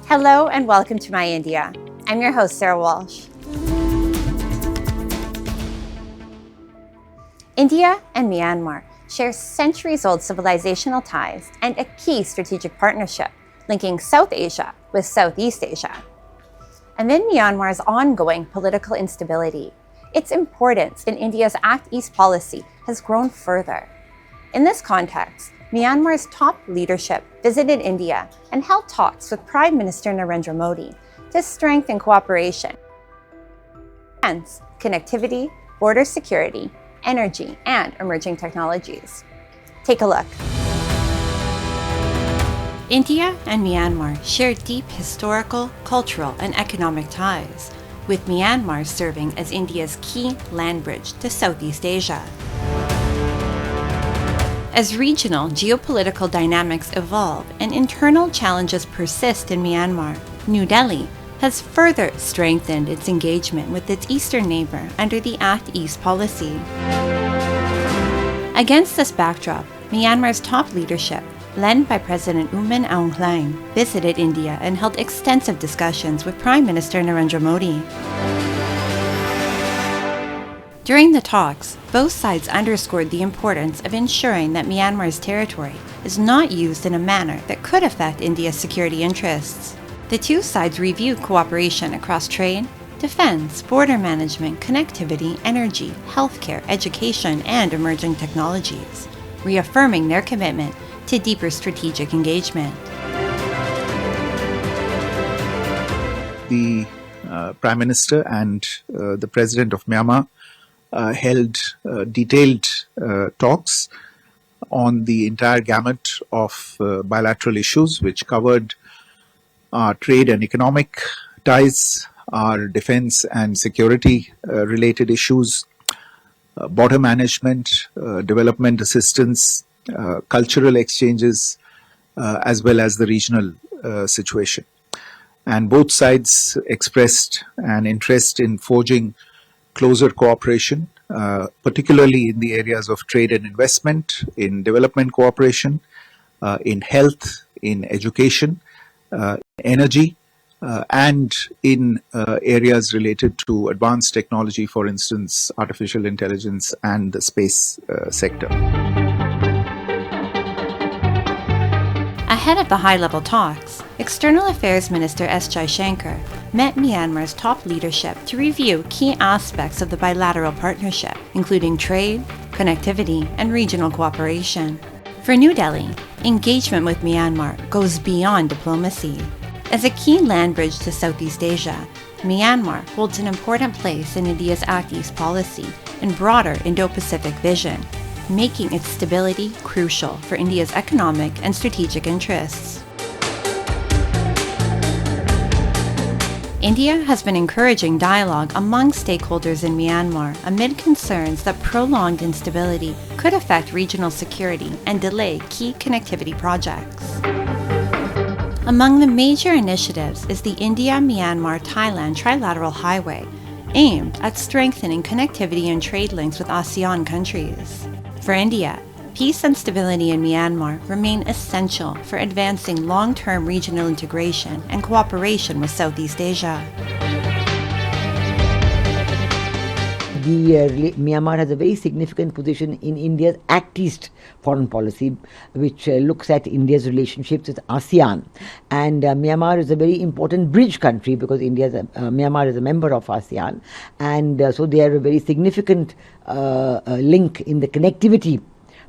Hello and welcome to My India. I'm your host, Sarah Walsh. India and Myanmar share centuries-old civilizational ties and a key strategic partnership linking South Asia with Southeast Asia. Amid Myanmar's ongoing political instability, its importance in India's Act East policy has grown further. In this context, Myanmar's top leadership visited India and held talks with Prime Minister Narendra Modi to strengthen cooperation, defense, connectivity, border security, energy, and emerging technologies. Take a look. India and Myanmar share deep historical, cultural, and economic ties, with Myanmar serving as India's key land bridge to Southeast Asia. As regional geopolitical dynamics evolve and internal challenges persist in Myanmar, New Delhi has further strengthened its engagement with its eastern neighbor under the Act East policy. Against this backdrop, Myanmar's top leadership, led by President U Min Aung Hlaing, visited India and held extensive discussions with Prime Minister Narendra Modi. During the talks, both sides underscored the importance of ensuring that Myanmar's territory is not used in a manner that could affect India's security interests. The two sides reviewed cooperation across trade, defense, border management, connectivity, energy, healthcare, education, and emerging technologies, reaffirming their commitment to deeper strategic engagement. The Prime Minister and the President of Myanmar held detailed talks on the entire gamut of bilateral issues, which covered our trade and economic ties, our defense and security related issues, border management, development assistance, cultural exchanges, as well as the regional situation. And both sides expressed an interest in forging closer cooperation, particularly in the areas of trade and investment, in development cooperation, in health, in education, energy, and in areas related to advanced technology, for instance, artificial intelligence and the space sector. Ahead of the high-level talks, External Affairs Minister S. Jaishankar met Myanmar's top leadership to review key aspects of the bilateral partnership, including trade, connectivity, and regional cooperation. For New Delhi, engagement with Myanmar goes beyond diplomacy. As a key land bridge to Southeast Asia, Myanmar holds an important place in India's Act East policy and broader Indo-Pacific vision, making its stability crucial for India's economic and strategic interests. India has been encouraging dialogue among stakeholders in Myanmar amid concerns that prolonged instability could affect regional security and delay key connectivity projects. Among the major initiatives is the India-Myanmar-Thailand Trilateral Highway, aimed at strengthening connectivity and trade links with ASEAN countries. For India, peace and stability in Myanmar remain essential for advancing long-term regional integration and cooperation with Southeast Asia. Myanmar has a very significant position in India's Act East foreign policy, which looks at India's relationships with ASEAN. And Myanmar is a very important bridge country because Myanmar is a member of ASEAN. And so they are a very significant link in the connectivity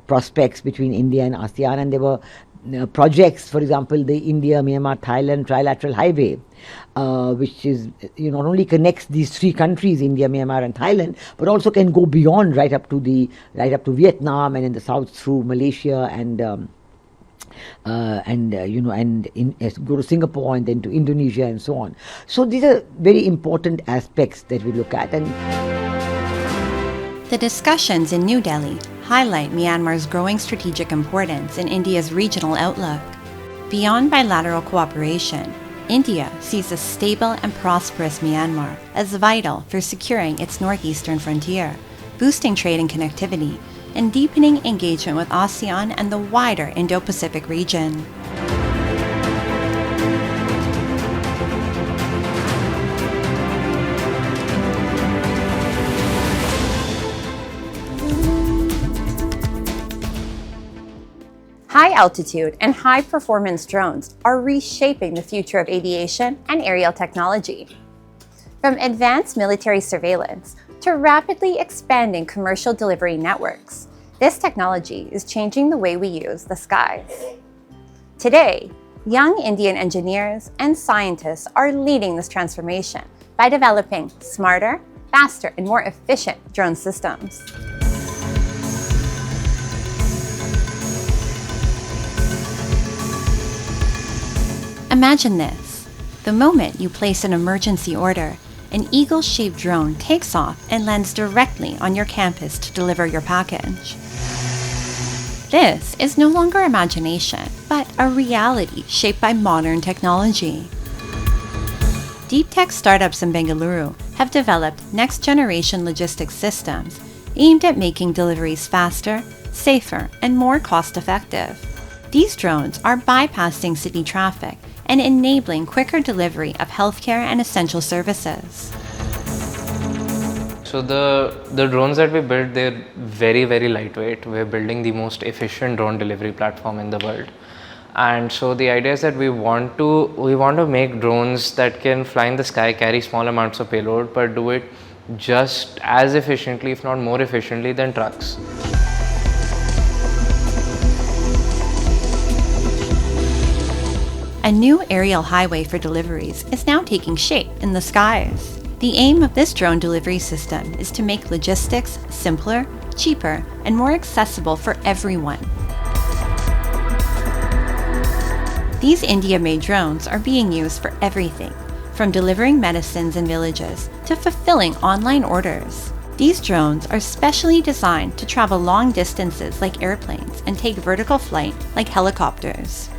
prospects between India and ASEAN. And there were projects, for example, the India-Myanmar-Thailand Trilateral Highway, which is not only connects these three countries, India, Myanmar, and Thailand, but also can go beyond right up to Vietnam and in the south through Malaysia and go to Singapore and then to Indonesia and so on. So these are very important aspects that we look at. And the discussions in New Delhi highlight Myanmar's growing strategic importance in India's regional outlook. Beyond bilateral cooperation, India sees a stable and prosperous Myanmar as vital for securing its northeastern frontier, boosting trade and connectivity, and deepening engagement with ASEAN and the wider Indo-Pacific region. High-altitude and high-performance drones are reshaping the future of aviation and aerial technology. From advanced military surveillance to rapidly expanding commercial delivery networks, this technology is changing the way we use the skies. Today, young Indian engineers and scientists are leading this transformation by developing smarter, faster, and more efficient drone systems. Imagine this. The moment you place an emergency order, an eagle-shaped drone takes off and lands directly on your campus to deliver your package. This is no longer imagination, but a reality shaped by modern technology. Deep tech startups in Bengaluru have developed next-generation logistics systems aimed at making deliveries faster, safer, and more cost-effective. These drones are bypassing city traffic and enabling quicker delivery of healthcare and essential services. So the drones that we build, they're very, very lightweight. We're building the most efficient drone delivery platform in the world. And so the idea is that we want to make drones that can fly in the sky, carry small amounts of payload, but do it just as efficiently, if not more efficiently, than trucks. A new aerial highway for deliveries is now taking shape in the skies. The aim of this drone delivery system is to make logistics simpler, cheaper, and more accessible for everyone. These India-made drones are being used for everything, from delivering medicines in villages to fulfilling online orders. These drones are specially designed to travel long distances like airplanes and take vertical flight like helicopters.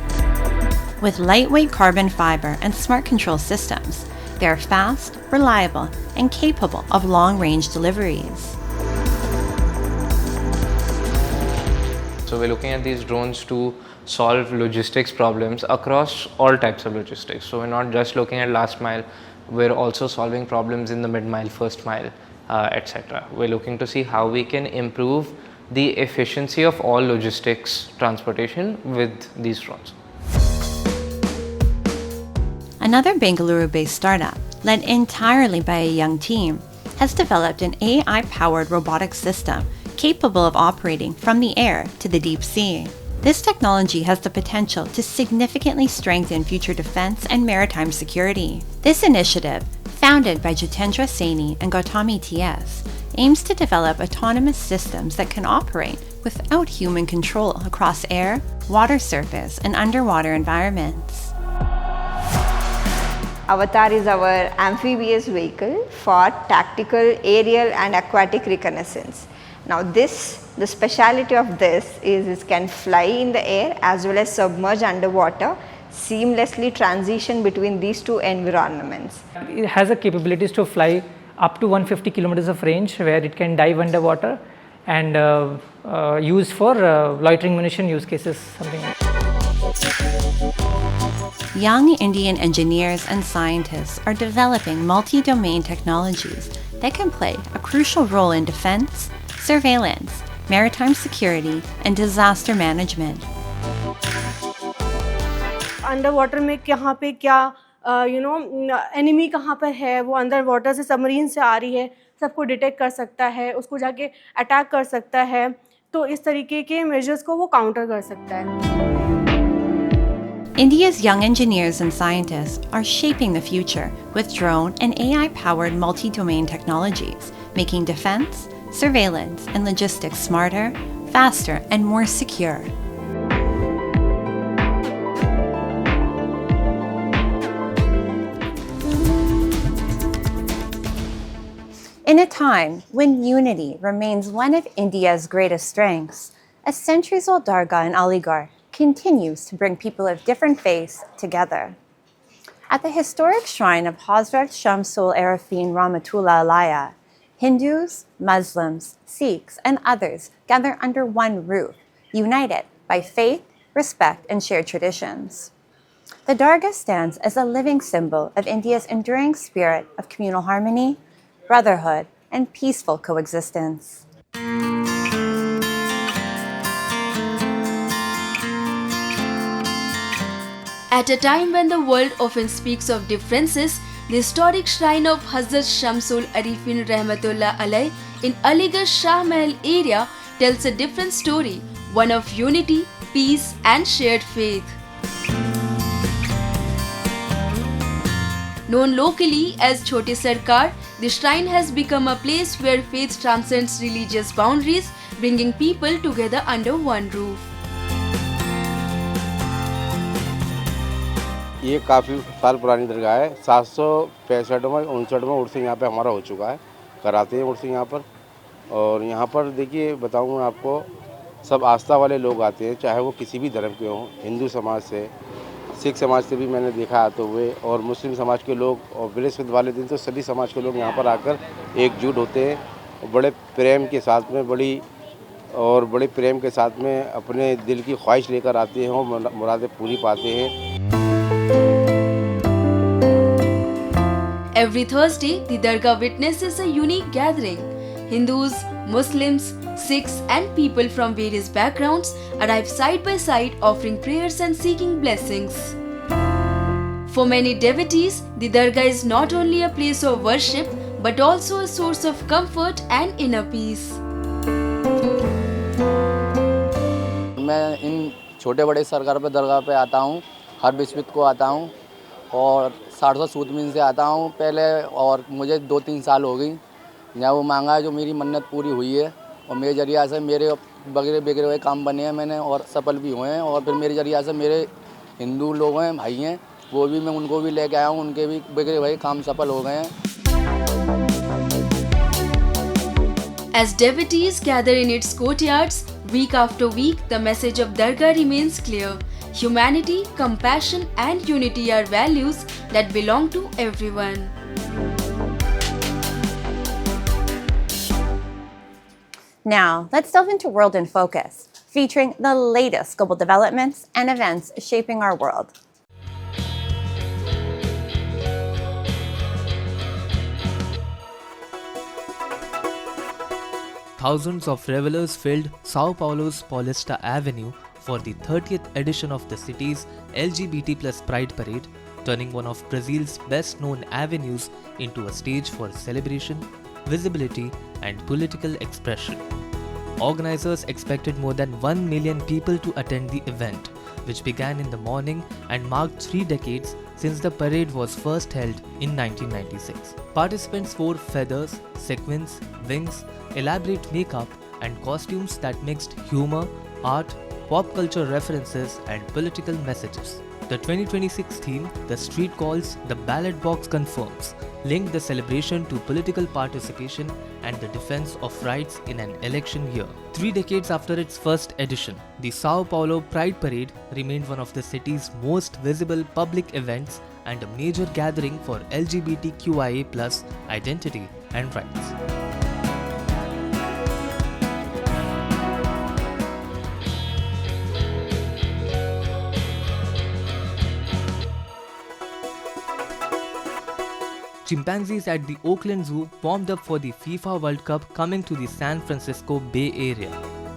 With lightweight carbon fiber and smart control systems, they are fast, reliable, and capable of long-range deliveries. So we're looking at these drones to solve logistics problems across all types of logistics. So we're not just looking at last mile, we're also solving problems in the mid-mile, first mile, etc. We're looking to see how we can improve the efficiency of all logistics transportation with these drones. Another Bengaluru-based startup, led entirely by a young team, has developed an AI-powered robotic system capable of operating from the air to the deep sea. This technology has the potential to significantly strengthen future defense and maritime security. This initiative, founded by Jitendra Saini and Gautami TS, aims to develop autonomous systems that can operate without human control across air, water surface, and underwater environments. Avatar is our amphibious vehicle for tactical, aerial and aquatic reconnaissance. Now the speciality of this is it can fly in the air as well as submerge underwater, seamlessly transition between these two environments. It has the capabilities to fly up to 150 kilometers of range, where it can dive underwater and use for loitering munition use cases, something like that. Young Indian engineers and scientists are developing multi-domain technologies that can play a crucial role in defense, surveillance, maritime security, and disaster management. Under में कहाँ पे क्या enemy कहाँ पर है, वो under water से submarine से आ रही है, सबको डिटेक्ट कर सकता है, उसको जाके अटैक कर सकता है, तो इस तरीके के मेजर्स को वो काउंटर कर सकता है. India's young engineers and scientists are shaping the future with drone and AI-powered multi-domain technologies, making defense, surveillance, and logistics smarter, faster, and more secure. In a time when unity remains one of India's greatest strengths, a centuries-old Dargah in Aligarh continues to bring people of different faiths together. At the historic shrine of Hazrat Shamsul Arifin Rahmatullah Alaihi, Hindus, Muslims, Sikhs, and others gather under one roof, united by faith, respect, and shared traditions. The Dargah stands as a living symbol of India's enduring spirit of communal harmony, brotherhood, and peaceful coexistence. At a time when the world often speaks of differences, the historic shrine of Hazrat Shamsul Arifin Rahmatullah Alai in Aligarh Shah Mahal area tells a different story, one of unity, peace, and shared faith. Known locally as Chote Sarkar, the shrine has become a place where faith transcends religious boundaries, bringing people together under one roof. ये काफ़ी साल पुरानी दरगाह है। 765 में 59 में उर्स यहाँ पे हमारा हो चुका है, कराते हैं उर्स यहाँ पर। और यहाँ पर देखिए बताऊँ मैं आपको, सब आस्था वाले लोग आते हैं, चाहे वो किसी भी धर्म के हों, हिंदू समाज से, सिख समाज से भी मैंने देखा आते हुए, और मुस्लिम समाज के लोग। और बृहस्पति वाले दिन तो सभी समाज के लोग यहाँ पर आकर एकजुट होते हैं, बड़े प्रेम के साथ में बड़े प्रेम के साथ में अपने दिल की ख्वाहिश लेकर आते हैं और मुरादें पूरी पाते हैं। Every Thursday, the Dargah witnesses a unique gathering. Hindus, Muslims, Sikhs, and people from various backgrounds arrive side by side offering prayers and seeking blessings. For many devotees, the Dargah is not only a place of worship but also a source of comfort and inner peace. मैं इन छोटे बड़े सरकार पे दरगाह पे आता हूँ, हर बिस्मित को आता हूँ और 700 सूतमीन से आता हूँ पहले, और मुझे 2-3 साल हो गई। यहाँ वो मांगा है जो मेरी मन्नत पूरी हुई है, और मेरे जरिया से मेरे बिगड़े हुए काम बने हैं मैंने और सफल भी हुए हैं। और फिर मेरे जरिया से मेरे हिंदू लोग हैं, भाई हैं, वो भी मैं उनको भी लेके आया हूँ, उनके भी बिगड़े हुए काम सफल हो गए हैं। As devotees gather in its courtyards, week after week, the message of Dargah remains clear. Humanity, compassion, and unity are values that belong to everyone. Now, let's delve into World in Focus, featuring the latest global developments and events shaping our world. Thousands of revelers filled Sao Paulo's Paulista Avenue for the 30th edition of the city's LGBT+ Pride Parade, turning one of Brazil's best-known avenues into a stage for celebration, visibility, and political expression. Organizers expected more than 1 million people to attend the event, which began in the morning and marked 3 decades since the parade was first held in 1996. Participants wore feathers, sequins, wings, elaborate makeup, and costumes that mixed humor, art, pop culture references, and political messages. The 2026 theme, The Street Calls, The Ballot Box Confirms, linked the celebration to political participation and the defense of rights in an election year. 3 decades after its first edition, the Sao Paulo Pride Parade remained one of the city's most visible public events and a major gathering for LGBTQIA+ identity and rights. Chimpanzees at the Oakland Zoo warmed up for the FIFA World Cup coming to the San Francisco Bay Area.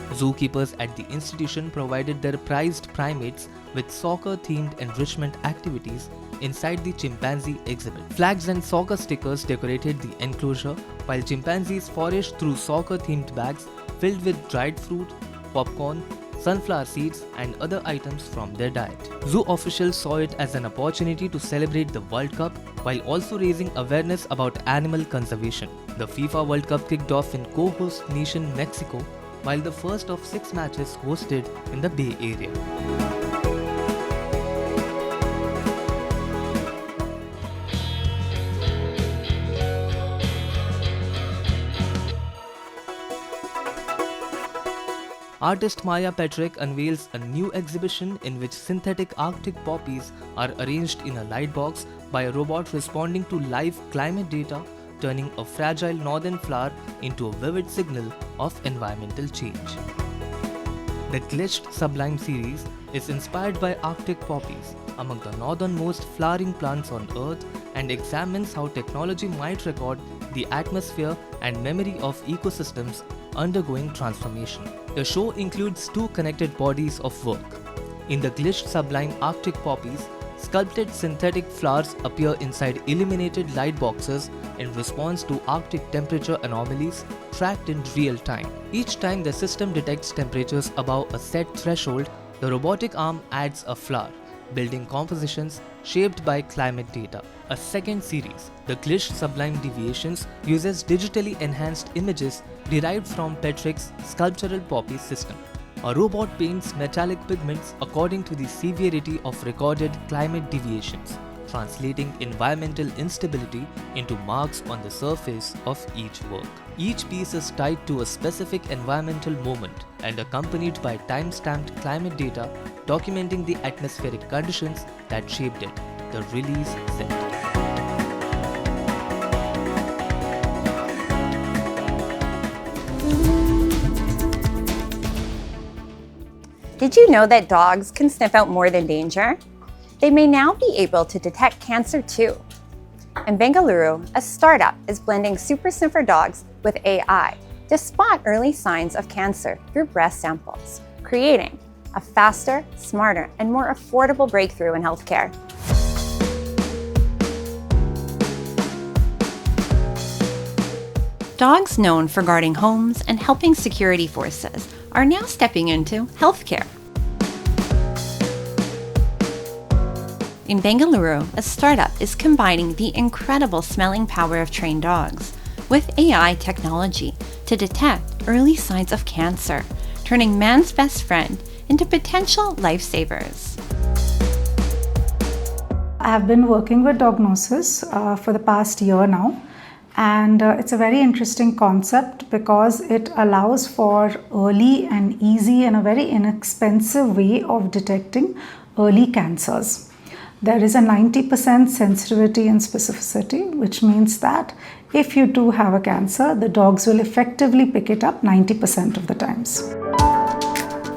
Zookeepers at the institution provided their prized primates with soccer-themed enrichment activities inside the chimpanzee exhibit. Flags and soccer stickers decorated the enclosure, while chimpanzees foraged through soccer-themed bags filled with dried fruit, popcorn, sunflower seeds, and other items from their diet. Zoo officials saw it as an opportunity to celebrate the World Cup while also raising awareness about animal conservation. The FIFA World Cup kicked off in co-host nation Mexico, while the first of 6 matches hosted in the Bay Area. Artist Maya Patrick unveils a new exhibition in which synthetic Arctic poppies are arranged in a light box by a robot responding to live climate data turning a fragile northern flower into a vivid signal of environmental change. The Glitched Sublime series is inspired by Arctic poppies, among the northernmost flowering plants on Earth, and examines how technology might record the atmosphere and memory of ecosystems undergoing transformation. The show includes 2 connected bodies of work. In the Glitched Sublime Arctic poppies, sculpted synthetic flowers appear inside illuminated light boxes in response to Arctic temperature anomalies tracked in real time. Each time the system detects temperatures above a set threshold, the robotic arm adds a flower, building compositions shaped by climate data. A second series, The Glitched Sublime Deviations, uses digitally enhanced images derived from Petrick's sculptural poppy system. A robot paints metallic pigments according to the severity of recorded climate deviations, translating environmental instability into marks on the surface of each work. Each piece is tied to a specific environmental moment and accompanied by time-stamped climate data documenting the atmospheric conditions that shaped it, the release said. Did you know that dogs can sniff out more than danger? They may now be able to detect cancer too. In Bengaluru, a startup is blending super sniffer dogs with AI to spot early signs of cancer through breast samples, creating a faster, smarter, and more affordable breakthrough in healthcare. Dogs known for guarding homes and helping security forces are now stepping into healthcare. In Bengaluru, a startup is combining the incredible smelling power of trained dogs with AI technology to detect early signs of cancer, turning man's best friend into potential lifesavers. I have been working with Diagnosis for the past year now, and it's a very interesting concept because it allows for early and easy and a very inexpensive way of detecting early cancers. There is a 90% sensitivity and specificity, which means that if you do have a cancer, the dogs will effectively pick it up 90% of the times.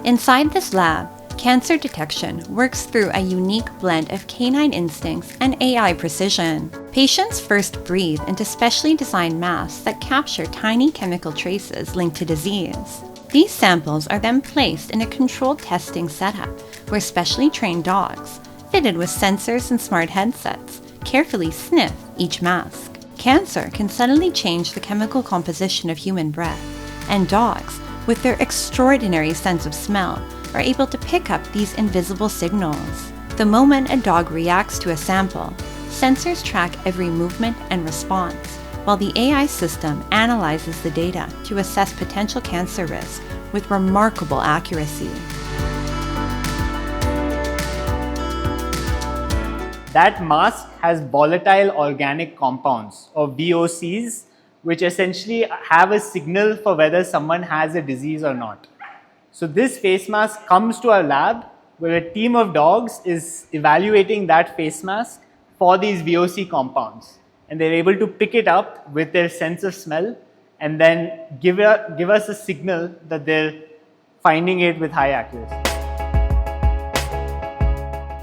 Inside this lab, cancer detection works through a unique blend of canine instincts and AI precision. Patients first breathe into specially designed masks that capture tiny chemical traces linked to disease. These samples are then placed in a controlled testing setup where specially trained dogs, fitted with sensors and smart headsets, carefully sniff each mask. Cancer can suddenly change the chemical composition of human breath, and dogs, with their extraordinary sense of smell, are able to pick up these invisible signals. The moment a dog reacts to a sample, sensors track every movement and response, while the AI system analyzes the data to assess potential cancer risk with remarkable accuracy. That mask has volatile organic compounds, or VOCs, which essentially have a signal for whether someone has a disease or not. So this face mask comes to our lab where a team of dogs is evaluating that face mask for these VOC compounds. And they're able to pick it up with their sense of smell and then give us a signal that they're finding it with high accuracy.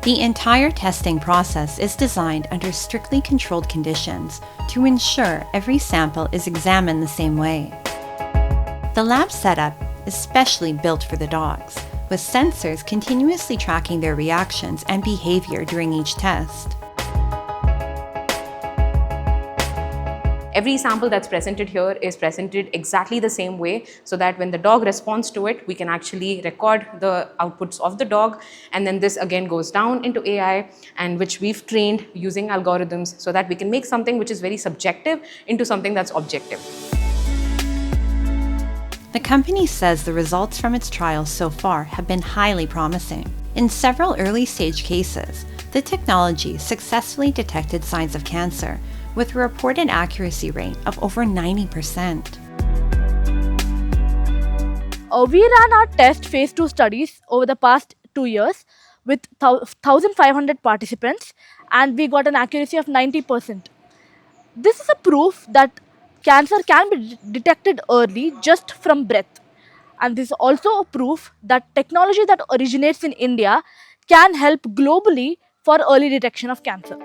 The entire testing process is designed under strictly controlled conditions to ensure every sample is examined the same way. The lab setup is specially built for the dogs, with sensors continuously tracking their reactions and behavior during each test. Every sample that's presented here is presented exactly the same way so that when the dog responds to it, we can actually record the outputs of the dog, and then this again goes down into AI, and which we've trained using algorithms so that we can make something which is very subjective into something that's objective. The company says the results from its trials so far have been highly promising. In several early-stage cases, the technology successfully detected signs of cancer with a reported accuracy rate of over 90%. We ran our test phase 2 studies over the past 2 years with 1,500 participants, and we got an accuracy of 90%. This is a proof that cancer can be detected early just from breath. And this is also a proof that technology that originates in India can help globally for early detection of cancer.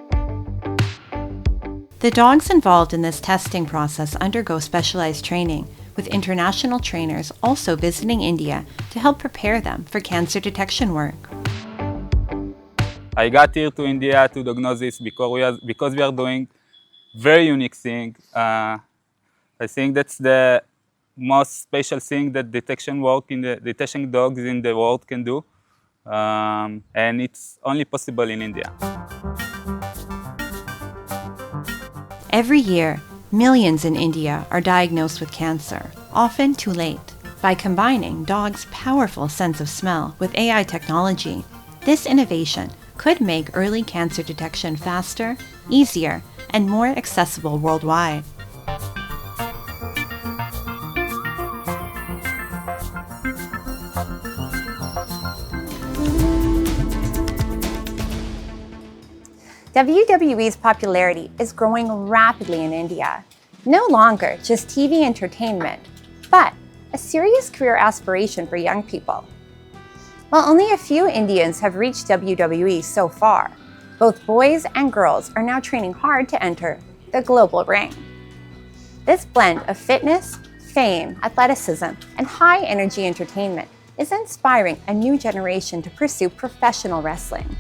The dogs involved in this testing process undergo specialized training, with international trainers also visiting India to help prepare them for cancer detection work. I got here to India to diagnose this because we are doing very unique thing. I think that's the most special thing that detection dogs in the world can do, and it's only possible in India. Every year, millions in India are diagnosed with cancer, often too late. By combining dogs' powerful sense of smell with AI technology, this innovation could make early cancer detection faster, easier, and more accessible worldwide. WWE's popularity is growing rapidly in India. No longer just TV entertainment, but a serious career aspiration for young people. While only a few Indians have reached WWE so far, both boys and girls are now training hard to enter the global ring. This blend of fitness, fame, athleticism, and high-energy entertainment is inspiring a new generation to pursue professional wrestling.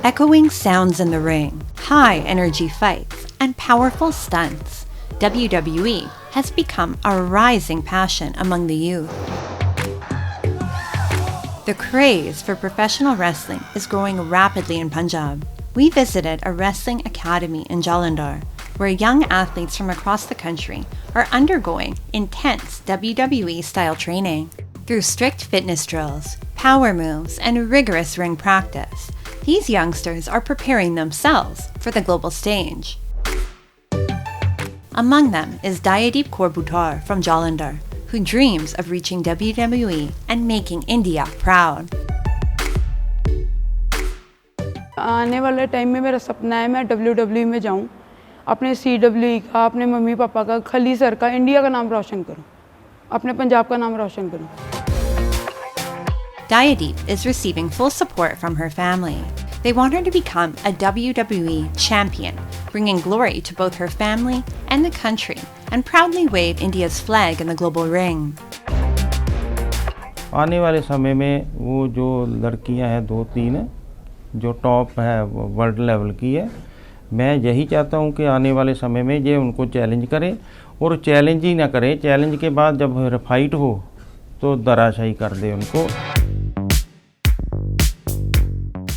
Echoing sounds in the ring, high-energy fights, and powerful stunts, WWE has become a rising passion among the youth. The craze for professional wrestling is growing rapidly in Punjab. We visited a wrestling academy in Jalandhar, where young athletes from across the country are undergoing intense WWE-style training. Through strict fitness drills, power moves, and rigorous ring practice, these youngsters are preparing themselves for the global stage. Among them is Dayadeep Kaur Bhutar from Jalandhar, who dreams of reaching WWE and making India proud. आने वाले time में मेरा सपना है मैं WWE में जाऊं, अपने CWE का, अपने मम्मी पापा का, खली सर का, इंडिया का नाम रोशन करूं, अपने पंजाब का नाम रोशन करूं. Dayadeep is receiving full support from her family. They want her to become a WWE champion, bringing glory to both her family and the country, and proudly wave India's flag in the global ring. आने वाले समय में वो जो लड़कियां हैं 2-3 जो top है वर्ल्ड लेवल की है, मैं यही चाहता हूं कि आने वाले समय में ये उनको चैलेंज करें और चैलेंज ही ना करें, चैलेंज के बाद जब फाइट हो तो धराशायी कर दे उनको.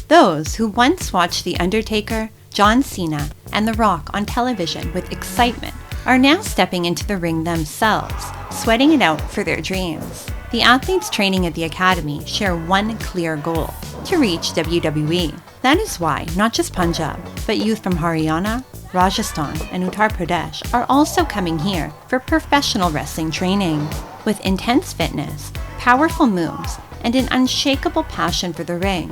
Those who once watched The Undertaker, John Cena, and The Rock on television with excitement are now stepping into the ring themselves, sweating it out for their dreams. The athletes training at the academy share one clear goal: to reach WWE. That is why not just Punjab, but youth from Haryana, Rajasthan, and Uttar Pradesh are also coming here for professional wrestling training. With intense fitness, powerful moves, and an unshakable passion for the ring,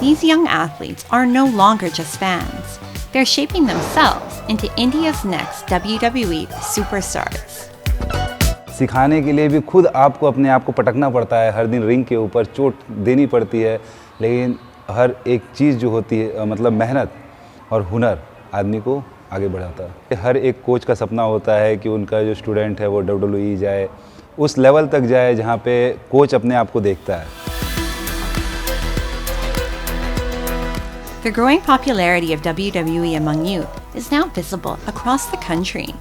these young athletes are no longer just fans. They're shaping themselves into India's next WWE superstars. सिखाने के लिए भी खुद आपको अपने आप को पटकना पड़ता है, हर दिन रिंग के ऊपर चोट देनी पड़ती है, लेकिन हर एक चीज़ जो होती है मतलब मेहनत और हुनर आदमी को आगे बढ़ाता है. हर एक कोच का सपना होता है कि उनका जो स्टूडेंट है वो WWE जाए, उस लेवल तक जाए जहाँ पे कोच अपने आप को देखता है. The growing popularity of WWE among youth is now visible across the country.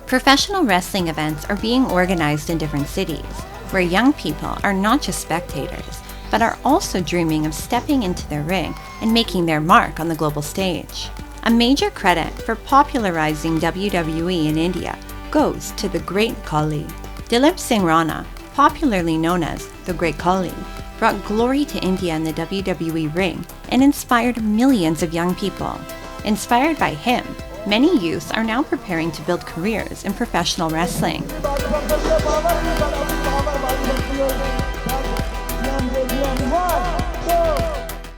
Professional wrestling events are being organized in different cities, where young people are not just spectators, but are also dreaming of stepping into the ring and making their mark on the global stage. A major credit for popularizing WWE in India goes to the Great Khali. Dilip Singh Rana, popularly known as the Great Khali, brought glory to India in the WWE ring and inspired millions of young people. Inspired by him, many youths are now preparing to build careers in professional wrestling.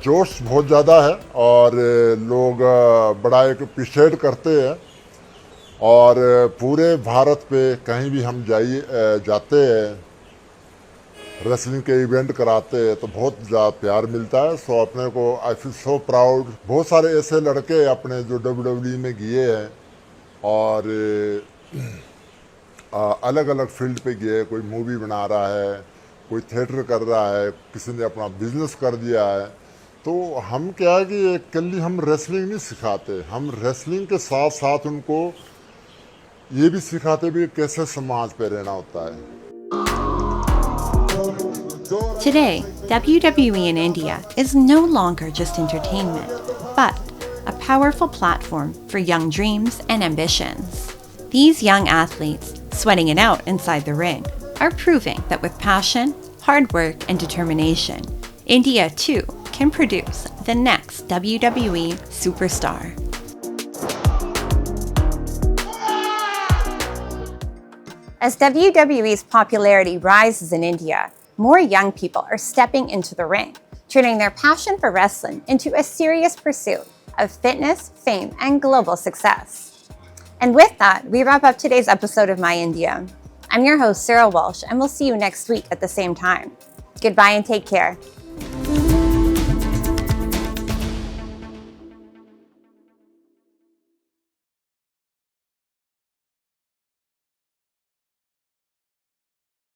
जोश बहुत ज़्यादा है और लोग बड़ा एक appreciate करते हैं और पूरे भारत पे कहीं भी हम जाते हैं रेसलिंग के इवेंट कराते हैं तो बहुत ज़्यादा प्यार मिलता है। सो अपने को आई फील सो प्राउड। बहुत सारे ऐसे लड़के अपने जो WWE में गए हैं और अलग अलग फील्ड पे गए, कोई मूवी बना रहा है, कोई थिएटर कर रहा है, किसी ने अपना बिजनेस कर दिया है। तो हम क्या है कि अकेली हम रेसलिंग नहीं सिखाते, हम रेसलिंग के साथ साथ उनको ये भी सिखाते भी कैसे समाज पे रहना होता है। Today, WWE in India is no longer just entertainment, but a powerful platform for young dreams and ambitions. These young athletes, sweating it out inside the ring, are proving that with passion, hard work, and determination, India too can produce the next WWE superstar. As WWE's popularity rises in India, more young people are stepping into the ring, turning their passion for wrestling into a serious pursuit of fitness, fame, and global success. And with that, we wrap up today's episode of My India. I'm your host, Sarah Walsh, and we'll see you next week at the same time. Goodbye and take care.